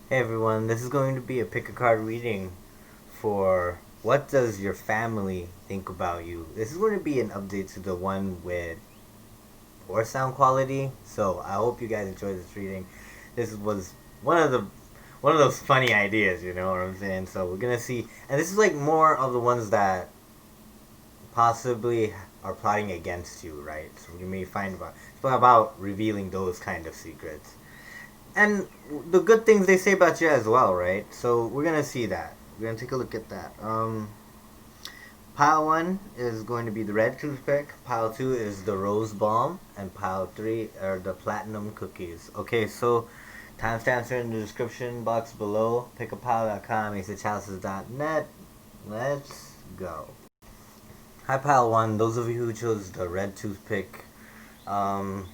Hey everyone, this is going to be a pick a card reading for what does your family think about you. This is going to be an update to the one with poor sound quality, so I hope you guys enjoy this reading. This was one of the one of those funny ideas, you know what I'm saying? So we're gonna see, and this is like more of the ones that possibly are plotting against you, right? So you may find about it's about revealing those kind of secrets. And the good things they say about you as well, right? So we're gonna see that. We're gonna take a look at that. Pile one is going to be the red toothpick. Pile two is the rose balm, and pile three are the platinum cookies. Okay, so timestamps are in the description box below. Pickapile.com, chalices.net. Let's go. Hi, pile one. Those of you who chose the red toothpick, um,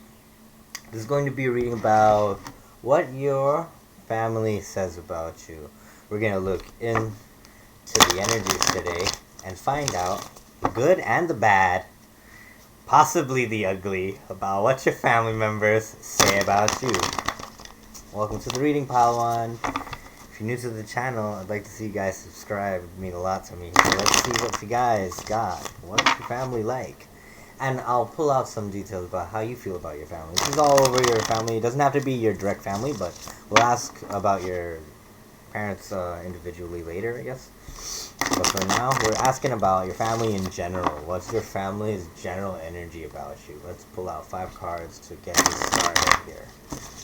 this is going to be a reading about what your family says about you. We're going to look into the energies today and find out the good and the bad, possibly the ugly, about what your family members say about you. Welcome to the reading, Palawan. If you're new to the channel, I'd like to see you guys subscribe. It would mean a lot to me. So let's see what you guys got. What's your family like? And I'll pull out some details about how you feel about your family. This is all over your family. It doesn't have to be your direct family, but we'll ask about your parents individually later, I guess. But for now, we're asking about your family in general. What's your family's general energy about you? Let's pull out 5 cards to get this started here.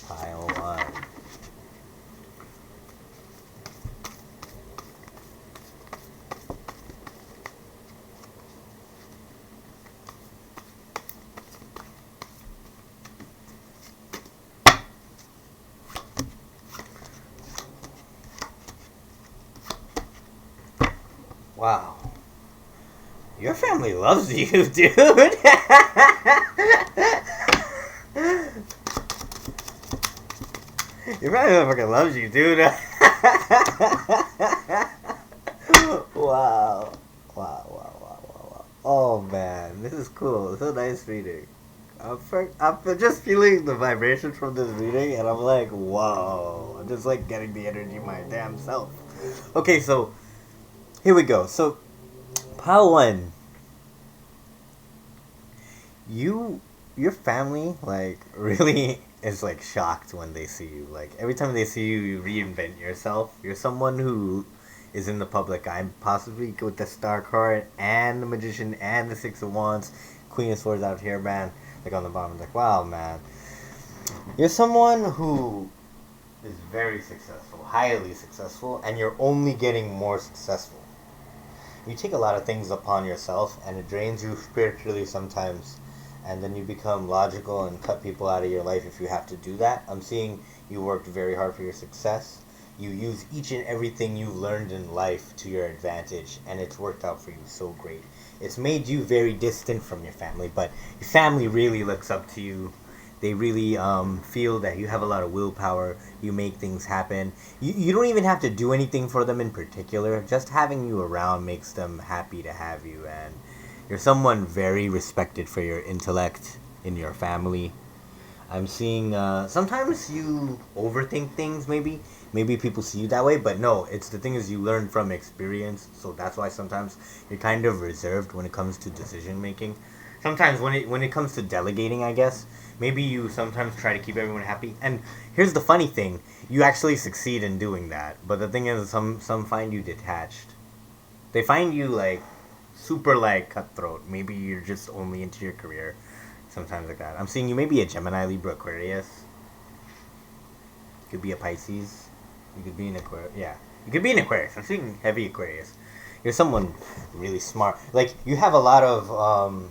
Pile 1. Wow. Your family loves you, dude. Your family fucking loves you, dude. Wow. Wow. Oh man, this is cool. It's a nice reading. I'm just feeling the vibration from this reading, and I'm like, whoa. I'm just like getting the energy my damn self. Okay, so here we go. So, pile one, you, your family, like, really is like shocked when they see you. Like, every time they see you, you reinvent yourself. You're someone who is in the public eye, possibly with the Star card and the Magician and the Six of Wands, Queen of Swords out here, man. Like on the bottom, like, wow, man. You're someone who is very successful, highly successful, and you're only getting more successful. You take a lot of things upon yourself, and it drains you spiritually sometimes, and then you become logical and cut people out of your life if you have to do that. I'm seeing you worked very hard for your success. You use each and everything you've learned in life to your advantage, and it's worked out for you so great. It's made you very distant from your family, but your family really looks up to you. They really feel that you have a lot of willpower. You make things happen. You don't even have to do anything for them in particular. Just having you around makes them happy to have you. And you're someone very respected for your intellect in your family. I'm seeing sometimes you overthink things. Maybe people see you that way, but no. It's the thing is you learn from experience, so that's why sometimes you're kind of reserved when it comes to decision making. Sometimes when it comes to delegating, I guess maybe you sometimes try to keep everyone happy. And here's the funny thing: you actually succeed in doing that. But the thing is, some find you detached. They find you like super like cutthroat. Maybe you're just only into your career sometimes like that. I'm seeing you maybe a Gemini, Libra, Aquarius. You could be a Pisces. You could be an Aquarius. Yeah, you could be an Aquarius. I'm seeing heavy Aquarius. You're someone really smart. Like you have a lot of.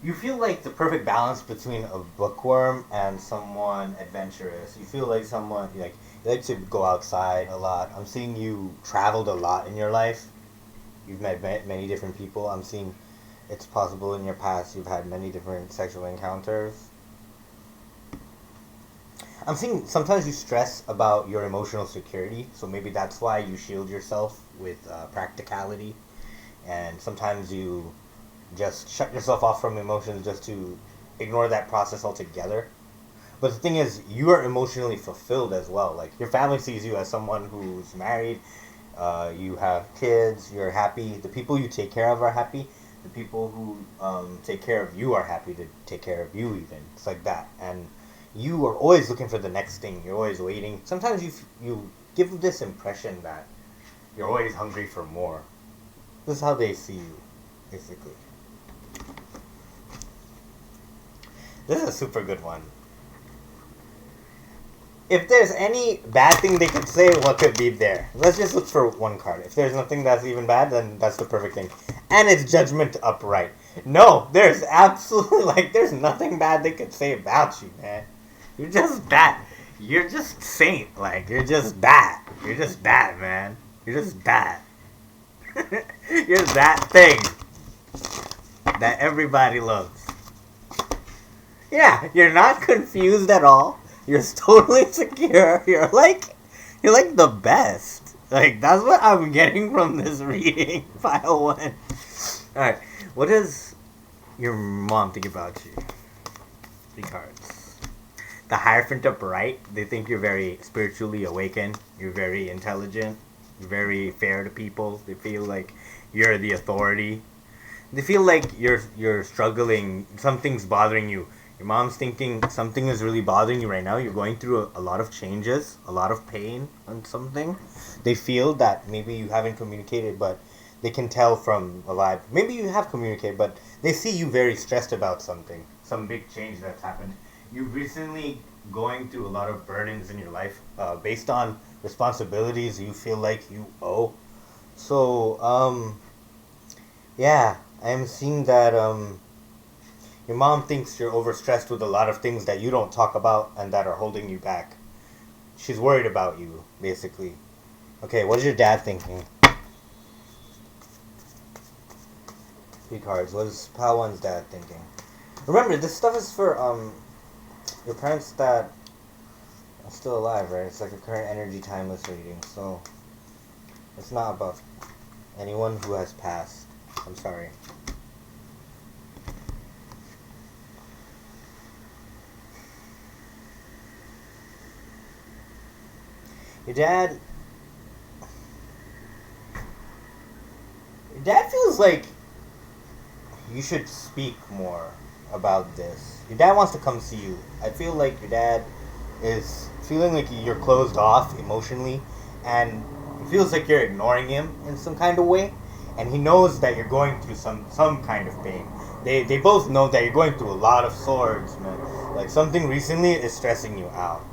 You feel like the perfect balance between a bookworm and someone adventurous. You feel like someone like you like to go outside a lot. I'm seeing you traveled a lot in your life. You've met many different people. I'm seeing it's possible in your past you've had many different sexual encounters. I'm seeing sometimes you stress about your emotional security, so maybe that's why you shield yourself with practicality, and sometimes you just shut yourself off from emotions just to ignore that process altogether. But the thing is, you are emotionally fulfilled as well. Like, your family sees you as someone who's married, you have kids, you're happy. The people you take care of are happy. The people who take care of you are happy to take care of you even. It's like that. And you are always looking for the next thing. You're always waiting. Sometimes you give this impression that you're always hungry for more. This is how they see you, basically. This is a super good one. If there's any bad thing they could say, what could be there? Let's just look for one card. If there's nothing that's even bad, then that's the perfect thing. And it's judgment upright. No, there's absolutely, there's nothing bad they could say about you, man. You're just bad. You're just saint. You're just bad. You're just bad, man. You're just bad. You're that thing that everybody loves. Yeah, you're not confused at all. You're totally secure. You're like the best. That's what I'm getting from this reading. File 1. Alright, what does your mom think about you? 3 cards. The Hierophant upright. They think you're very spiritually awakened. You're very intelligent. You're very fair to people. They feel like you're the authority. They feel like you're struggling. Something's bothering you. Your mom's thinking something is really bothering you right now. You're going through a lot of changes, a lot of pain on something. They feel that maybe you haven't communicated, but they can tell from a vibe. Maybe you have communicated, but they see you very stressed about something. Some big change that's happened. You've recently going through a lot of burdens in your life based on responsibilities you feel like you owe. So, yeah, I'm seeing that your mom thinks you're overstressed with a lot of things that you don't talk about and that are holding you back. She's worried about you, basically. Okay, what is your dad thinking? 3 cards. What is Pal 1's dad thinking? Remember, this stuff is for your parents that are still alive, right? It's like a current energy timeless reading, so it's not about anyone who has passed. I'm sorry. Your dad feels like you should speak more about this. Your dad wants to come see you. I feel like your dad is feeling like you're closed off emotionally, and it feels like you're ignoring him in some kind of way, and he knows that you're going through some kind of pain. They both know that you're going through a lot of swords, man. Like, something recently is stressing you out.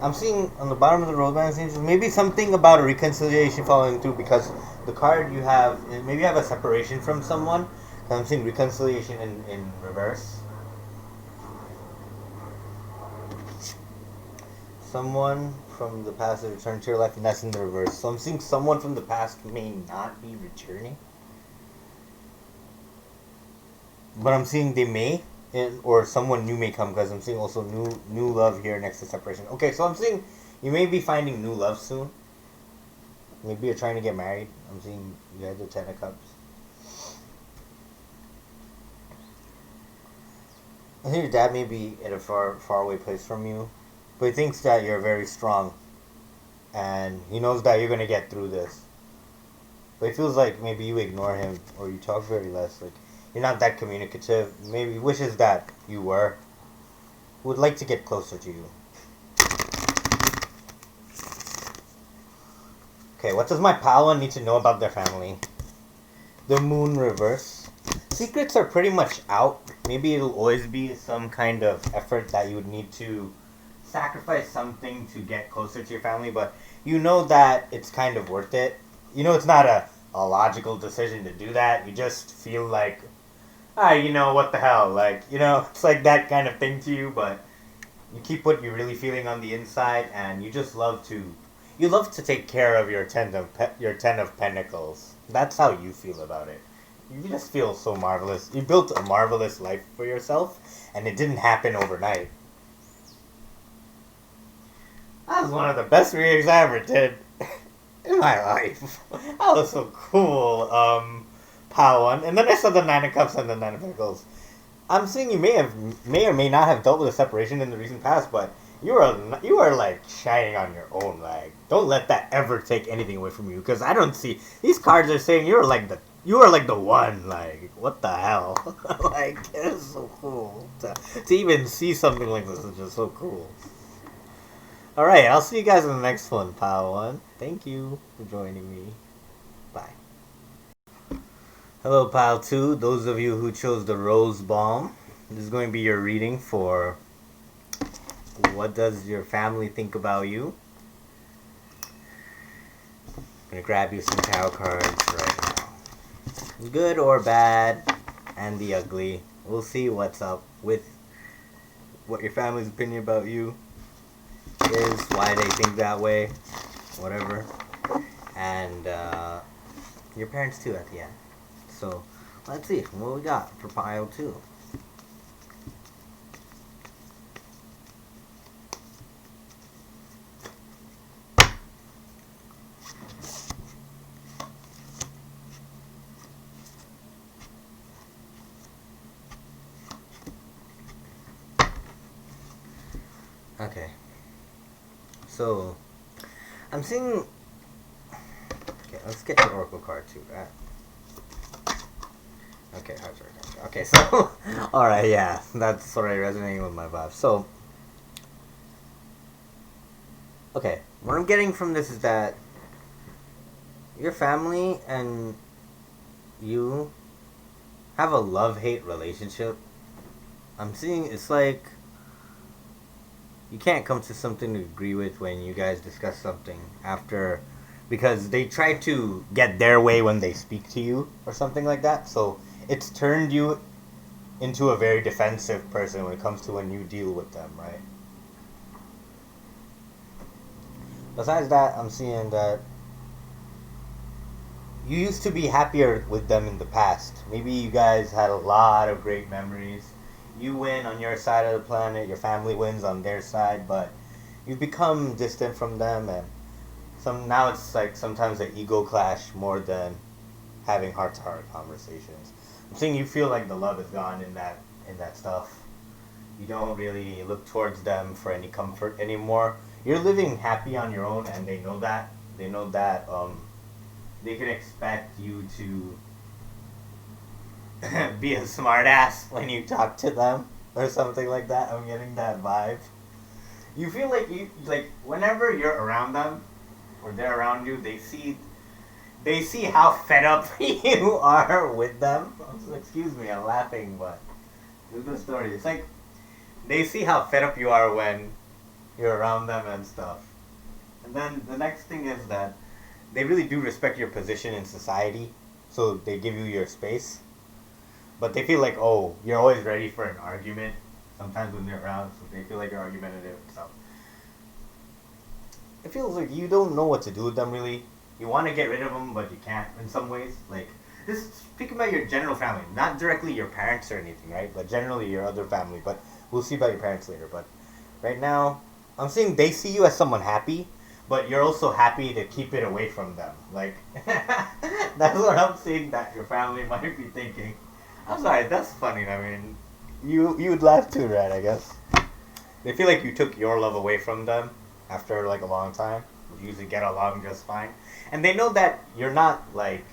I'm seeing on the bottom of the Romance Angels, maybe something about a reconciliation following through, because the card you have, maybe you have a separation from someone. I'm seeing reconciliation in reverse. Someone from the past has returned to your life, and that's in the reverse. So I'm seeing someone from the past may not be returning. But I'm seeing they may. Or someone new may come, because I'm seeing also new love here next to separation. Okay, so I'm seeing you may be finding new love soon. Maybe you're trying to get married. I'm seeing you had the 10 of Cups. I think your dad may be at a far away place from you, but he thinks that you're very strong, and he knows that you're going to get through this. But it feels like maybe you ignore him, or you talk very less. Like, you're not that communicative. Maybe wishes that you were. Would like to get closer to you. Okay, what does my pal one need to know about their family? The Moon reverse. Secrets are pretty much out. Maybe it'll always be some kind of effort that you would need to sacrifice something to get closer to your family, but you know that it's kind of worth it. You know it's not a logical decision to do that. You just feel like, what the hell? It's like that kind of thing to you, but you keep what you're really feeling on the inside, and you just love to take care of your 10 of Pentacles. That's how you feel about it. You just feel so marvelous. You built a marvelous life for yourself, and it didn't happen overnight. That was one of the best readings I ever did in my life. That was so cool. Power one. And then I saw the 9 of Cups and the 9 of Pentacles. I'm saying you may or may not have dealt with a separation in the recent past, but you are like shining on your own. Like, don't let that ever take anything away from you. Because I don't see these cards are saying you are like the one. Like, what the hell? Like, it's so cool to even see something like this. Is just so cool. All right, I'll see you guys in the next one, Pile One. Thank you for joining me. Bye. Hello, Pile Two. Those of you who chose the Rose Balm, this is going to be your reading for what does your family think about you. I'm gonna grab you some tarot cards right now. Good or bad, and the ugly. We'll see what's up with what your family's opinion about you is, why they think that way, whatever. And your parents too at the end. So, let's see what we got for pile 2. Okay. So, I'm seeing... Okay, let's get your oracle card too, right? Okay, okay, so... Alright, yeah, that's already resonating with my vibe. So... Okay, what I'm getting from this is that your family and you have a love-hate relationship. I'm seeing it's like you can't come to something to agree with when you guys discuss something after, because they try to get their way when they speak to you or something like that. So it's turned you into a very defensive person when it comes to when you deal with them, right? Besides that, I'm seeing that you used to be happier with them in the past. Maybe you guys had a lot of great memories. You win on your side of the planet, your family wins on their side, but you've become distant from them, and now it's like sometimes an ego clash more than having heart to heart conversations. I'm saying you feel like the love is gone in that stuff. You don't really look towards them for any comfort anymore. You're living happy on your own, and they know that. They know that they can expect you to be a smartass when you talk to them or something like that. I'm getting that vibe. You feel like whenever you're around them or they're around you, they see how fed up you are with them. Excuse me, I'm laughing, but it's a good story. It's like they see how fed up you are when you're around them and stuff. And then the next thing is that they really do respect your position in society, so they give you your space. But they feel like, oh, you're always ready for an argument sometimes when they're around, so they feel like you're argumentative and stuff. It feels like you don't know what to do with them, really. You want to get rid of them, but you can't in some ways. Like, just speak about your general family, not directly your parents or anything, right? But generally your other family. But we'll see about your parents later. But right now, I'm saying they see you as someone happy, but you're also happy to keep it away from them. Like, that's what I'm seeing that your family might be thinking. I'm sorry, that's funny. I mean, you would laugh too, right? I guess they feel like you took your love away from them after like a long time. You usually get along just fine, and they know that you're not like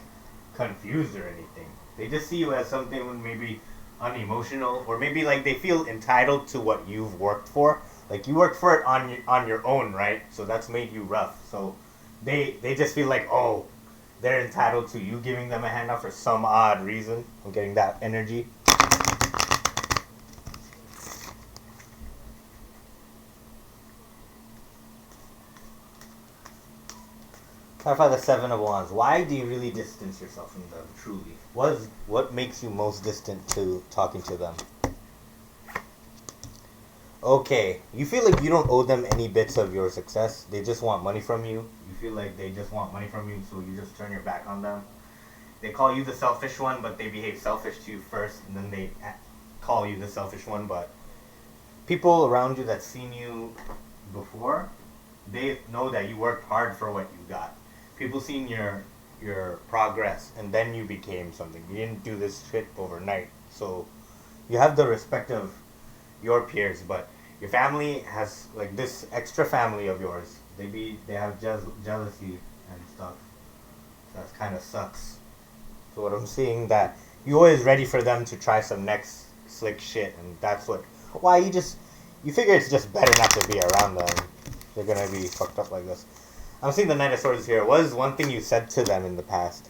confused or anything. They just see you as something maybe unemotional, or maybe like they feel entitled to what you've worked for. Like you worked for it on your own, right? So that's made you rough. So they just feel like, oh, they're entitled to you giving them a handout for some odd reason. I'm getting that energy. Clarify the Seven of Wands. Why do you really distance yourself from them, truly? What makes you most distant to talking to them? Okay, you feel like you don't owe them any bits of your success. They just want money from you. You feel like they just want money from you, so you just turn your back on them. They call you the selfish one, but they behave selfish to you first, and then they call you the selfish one. But people around you that's seen you before, they know that you worked hard for what you got. People seen your progress, and then you became something. You didn't do this shit overnight, so You have the respect of your peers, but your family has like this extra family of yours. They have jealousy and stuff. So that kind of sucks. So what I'm seeing that you always ready for them to try some next slick shit, and that's what why you figure it's just better not to be around them. They're gonna be fucked up like this. I'm seeing the Knight of Swords here. What is one thing you said to them in the past?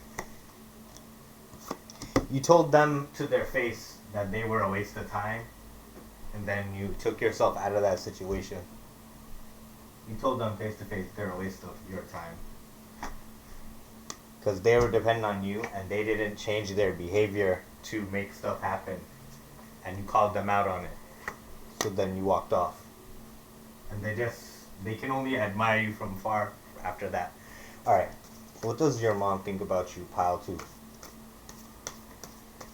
You told them to their face that they were a waste of time, and then you took yourself out of that situation. You told them face to face they're a waste of your time. Because they were dependent on you, and they didn't change their behavior to make stuff happen. And you called them out on it. So then you walked off. And they can only admire you from far after that. Alright, what does your mom think about you, pile 2?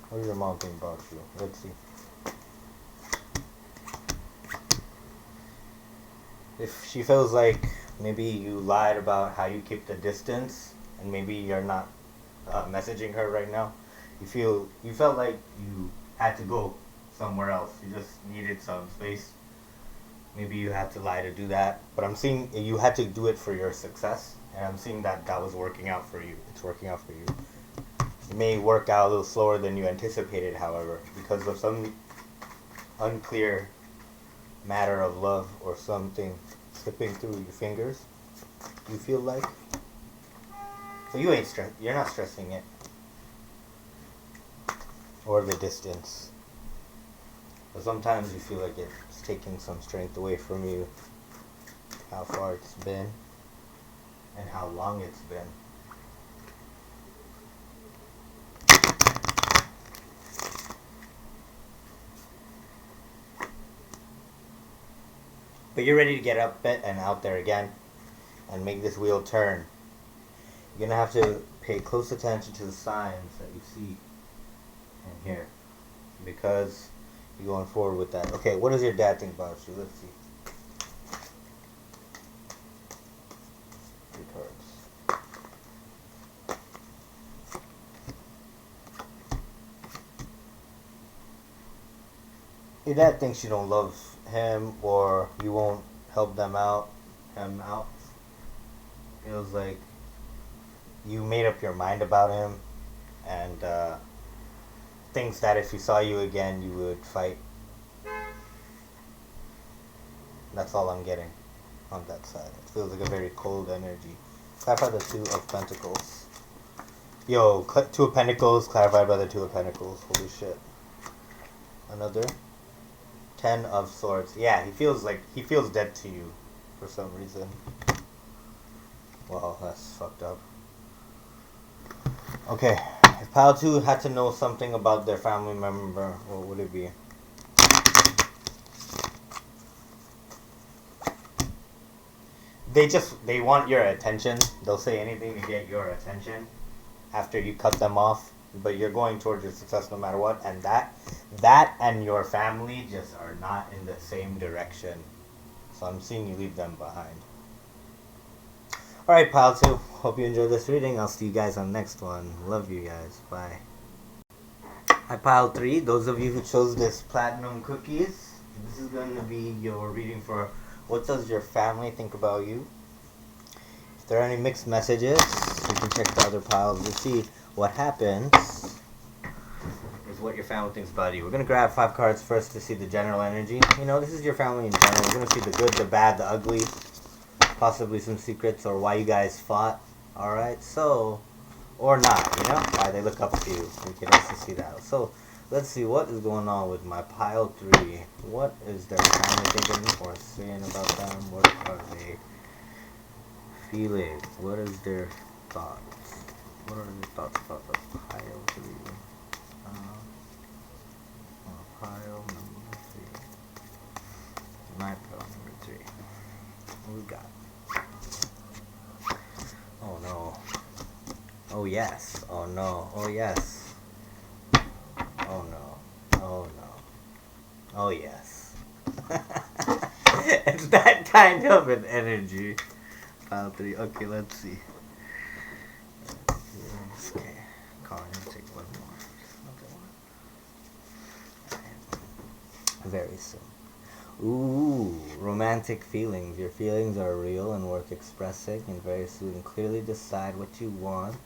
What does your mom think about you? Let's see. If she feels like maybe you lied about how you keep the distance, and maybe you're not messaging her right now, you felt like you had to go somewhere else. You just needed some space. Maybe you had to lie to do that. But I'm seeing you had to do it for your success, and I'm seeing that was working out for you. It's working out for you. It may work out a little slower than you anticipated, however, because of some unclear matter of love or something slipping through your fingers. You feel like, so you're not stressing it, or the distance. But sometimes you feel like it's taking some strength away from you. How far it's been, and how long it's been. But you're ready to get up and out there again and make this wheel turn. You're going to have to pay close attention to the signs that you see and hear, because you're going forward with that. Okay, what does your dad think about you? Let's see. 3 cards. Your dad thinks you don't love him, or you won't help him out. Feels like you made up your mind about him, and thinks that if he saw you again, you would fight. That's all I'm getting on that side. It feels like a very cold energy. Clarify the 2 of Pentacles. Yo, 2 of Pentacles, clarified by the 2 of Pentacles. Holy shit. Another 10 of Swords. Yeah, he feels dead to you for some reason. Wow, that's fucked up. Okay, if Pile 2 had to know something about their family member, what would it be? They want your attention. They'll say anything to get your attention after you cut them off. But you're going towards your success no matter what, and that and your family just are not in the same direction. So I'm seeing you leave them behind. Alright, Pile 2. Hope you enjoyed this reading. I'll see you guys on the next one. Love you guys. Bye. Hi, Pile 3. Those of you who chose this platinum cookies, this is going to be your reading for what does your family think about you. If there are any mixed messages, you can check the other piles to see what happens is what your family thinks about you. We're going to grab 5 cards first to see the general energy. You know, this is your family in general. We're going to see the good, the bad, the ugly, possibly some secrets or why you guys fought. Alright, so, or not, you know, why they look up to you. We can also see that. So, let's see what is going on with my pile 3. What is their family thinking or saying about them? What are they feeling? What is their thoughts? What are your thoughts about the pile 3? Pile number 3. My pile number 3. What we got? Oh no. Oh yes. Oh no. Oh yes. Oh no. Oh no. Oh yes. It's that kind of an energy. Pile 3. Okay, let's see. Okay, Colin, take one more. Another one. Very soon. Ooh, romantic feelings. Your feelings are real and worth expressing, and very soon clearly decide what you want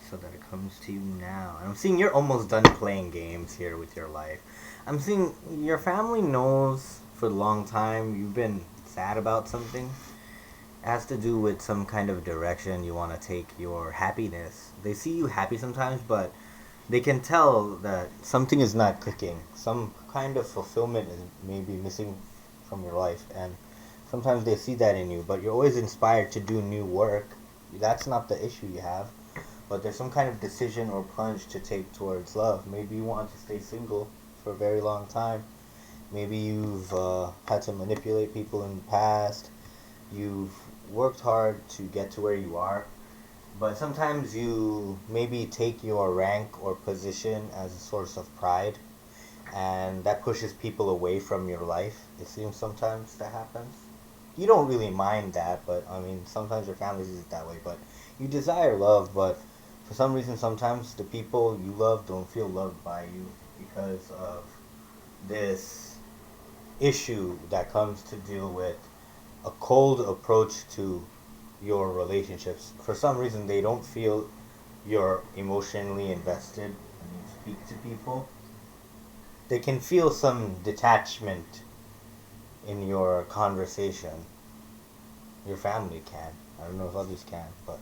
so that it comes to you now. And I'm seeing you're almost done playing games here with your life. I'm seeing your family knows for a long time you've been sad about something. It has to do with some kind of direction you want to take your happiness. They see you happy sometimes, but they can tell that something is not clicking. Some kind of fulfillment is maybe missing from your life, and sometimes they see that in you. But you're always inspired to do new work. That's not the issue you have. But there's some kind of decision or plunge to take towards love. Maybe you want to stay single for a very long time. Maybe you've had to manipulate people in the past. You've worked hard to get to where you are. But sometimes you maybe take your rank or position as a source of pride, and that pushes people away from your life. It seems sometimes that happens. You don't really mind that, but I mean, sometimes your family sees it that way. But you desire love, but for some reason, sometimes the people you love don't feel loved by you because of this issue that comes to deal with a cold approach to your relationships. For some reason, they don't feel you're emotionally invested when you speak to people. They can feel some detachment in your conversation. Your family can. I don't know if others can, but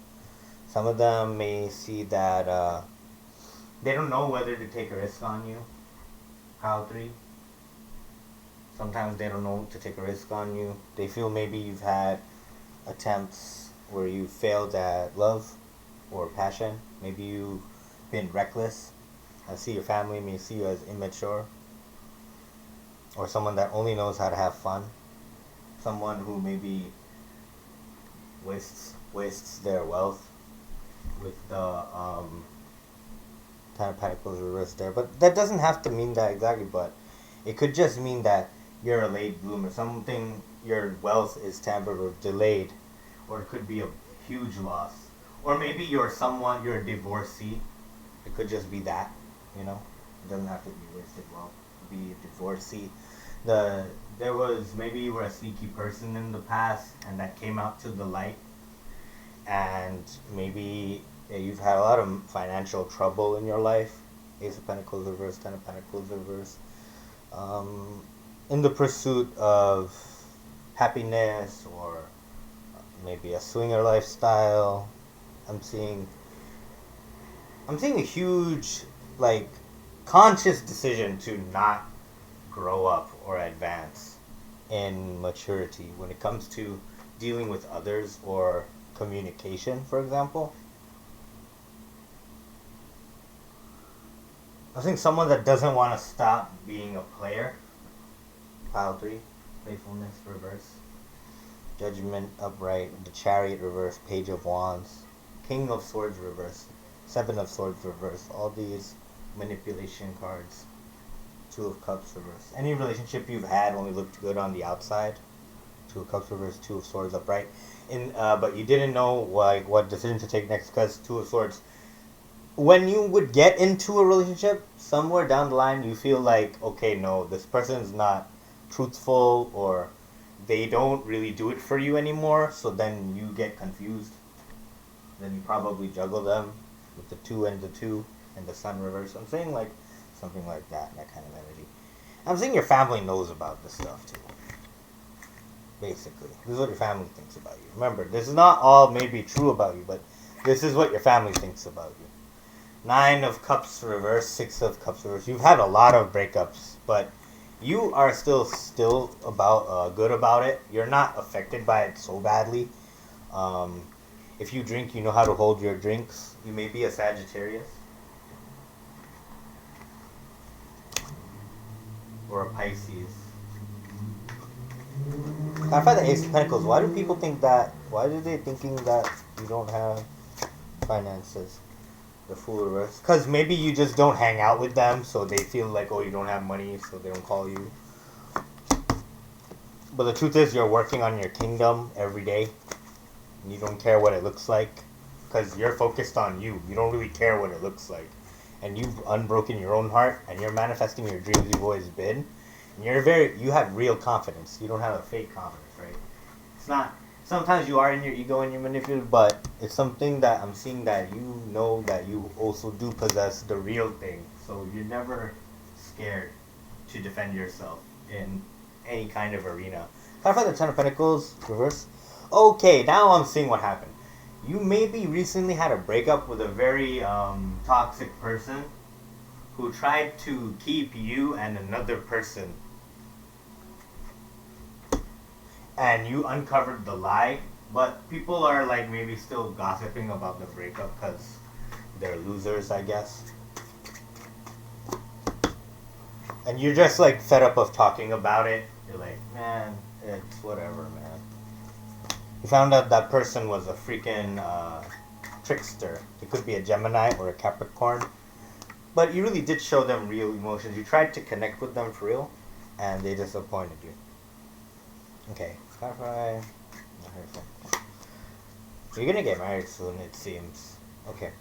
some of them may see that they don't know whether to take a risk on you. How 3? Sometimes they don't know to take a risk on you. They feel maybe you've had attempts where you failed at love or passion. Maybe you've been reckless. I see your family may see you as immature or someone that only knows how to have fun. Someone who maybe wastes their wealth with the Ten of Pentacles reversed there. But that doesn't have to mean that exactly, but it could just mean that you're a late bloomer. Something, your wealth is tampered or delayed, or it could be a huge loss. Or maybe you're a divorcee. It could just be that, you know. It doesn't have to be wasted wealth. It could be a divorcee. Maybe you were a sneaky person in the past, and that came out to the light. And maybe you've had a lot of financial trouble in your life. Ace of Pentacles reverse, Ten of Pentacles reverse. In the pursuit of happiness or maybe a swinger lifestyle. I'm seeing a huge, like, conscious decision to not grow up or advance in maturity when it comes to dealing with others or communication, for example. I think someone that doesn't want to stop being a player. Pile 3, playfulness reverse. Judgment upright, the Chariot reverse, Page of Wands, King of Swords reverse, Seven of Swords reverse. All these manipulation cards. Two of Cups reverse. Any relationship you've had only looked good on the outside. Two of Cups reverse, Two of Swords upright. But you didn't know what decision to take next because Two of Swords. When you would get into a relationship, somewhere down the line you feel like, okay, no, this person's not truthful or they don't really do it for you anymore, so then you get confused. Then you probably juggle them with the 2 and the 2 and the Sun reverse. I'm saying like something like that kind of energy. I'm saying your family knows about this stuff too. Basically, this is what your family thinks about you. Remember, this is not all maybe true about you, but this is what your family thinks about you. 9 of Cups reverse, 6 of Cups reverse. You've had a lot of breakups, but you are still about good about it. You're not affected by it so badly. If you drink, you know how to hold your drinks. You may be a Sagittarius or a Pisces. I find the Ace of Pentacles. Why do people think that? Why do they thinking that you don't have finances? The Fool reverse. Because maybe you just don't hang out with them, so they feel like, oh, you don't have money, so they don't call you. But the truth is, you're working on your kingdom every day. And you don't care what it looks like. Because you're focused on you. You don't really care what it looks like. And you've unbroken your own heart, and you're manifesting your dreams you've always been. You have real confidence. You don't have a fake confidence, right? It's not. Sometimes you are in your ego and you're manipulative, but it's something that I'm seeing that you know that you also do possess the real thing. So you're never scared to defend yourself in any kind of arena. Clarify the Ten of Pentacles reverse. Okay, now I'm seeing what happened. You maybe recently had a breakup with a very toxic person who tried to keep you and another person, and you uncovered the lie, but people are like maybe still gossiping about the breakup because they're losers, I guess. And you're just like fed up of talking about it. You're like, man, it's whatever, man. You found out that person was a freaking trickster. It could be a Gemini or a Capricorn. But you really did show them real emotions. You tried to connect with them for real, and they disappointed you. Okay, clarify. You're gonna get married soon, it seems. Okay,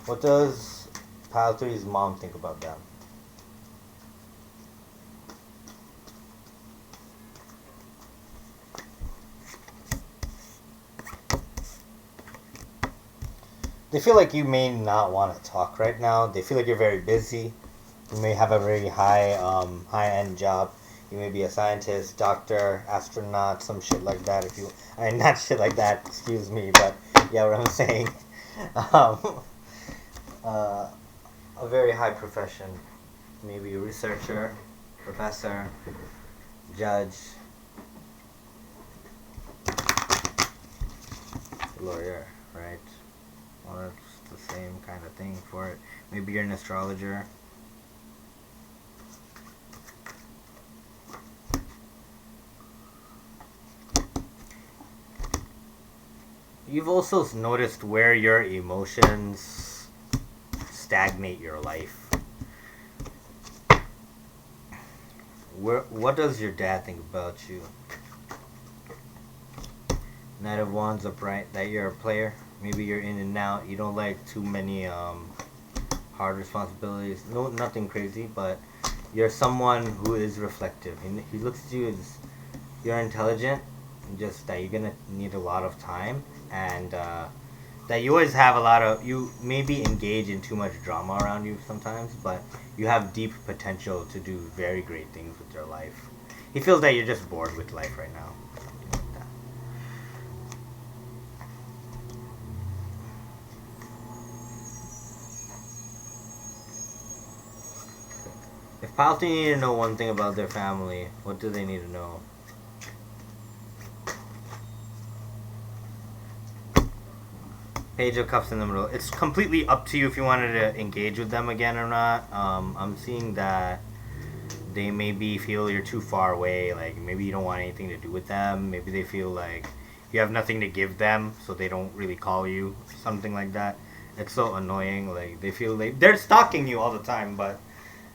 what does Pile 3's mom think about them? They feel like you may not want to talk right now. They feel like you're very busy. You may have a very high end job. You may be a scientist, doctor, astronaut, some shit like that. If you, I mean, not shit like that. Excuse me, but yeah, what I'm saying. Um, uh, a very high profession. Maybe a researcher, professor, judge, lawyer, right? Well, that's the same kind of thing for it. Maybe you're an astrologer. You've also noticed where your emotions stagnate your life. What does your dad think about you? Knight of Wands upright. That you're a player. Maybe you're in and out. You don't like too many hard responsibilities. No, nothing crazy, but you're someone who is reflective. He looks at you as you're intelligent, just that you're gonna need a lot of time, and that you always have a lot of. You maybe engage in too much drama around you sometimes, but you have deep potential to do very great things with your life. He feels that you're just bored with life right now. Something like that. If Pile need to know one thing about their family, what do they need to know? Page of Cups in the middle. It's completely up to you if you wanted to engage with them again or not. I'm seeing that they maybe feel you're too far away. Like maybe you don't want anything to do with them. Maybe they feel like you have nothing to give them, so they don't really call you. Something like that. It's so annoying. Like they feel like they're stalking you all the time, but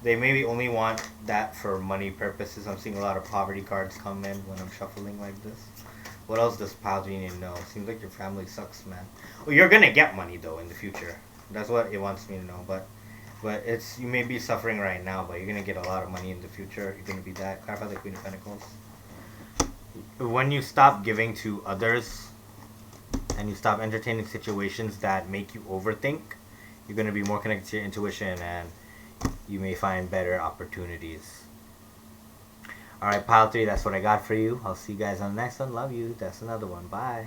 they maybe only want that for money purposes. I'm seeing a lot of poverty cards come in when I'm shuffling like this. What else does Pile need to know? Seems like your family sucks, man. Well, you're gonna get money though in the future. That's what it wants me to know. But it's you may be suffering right now, but you're gonna get a lot of money in the future. You're gonna be that. Clarify the Queen of Pentacles. When you stop giving to others, and you stop entertaining situations that make you overthink, you're gonna be more connected to your intuition, and you may find better opportunities. Alright, Pile 3, that's what I got for you. I'll see you guys on the next one. Love you. That's another one. Bye.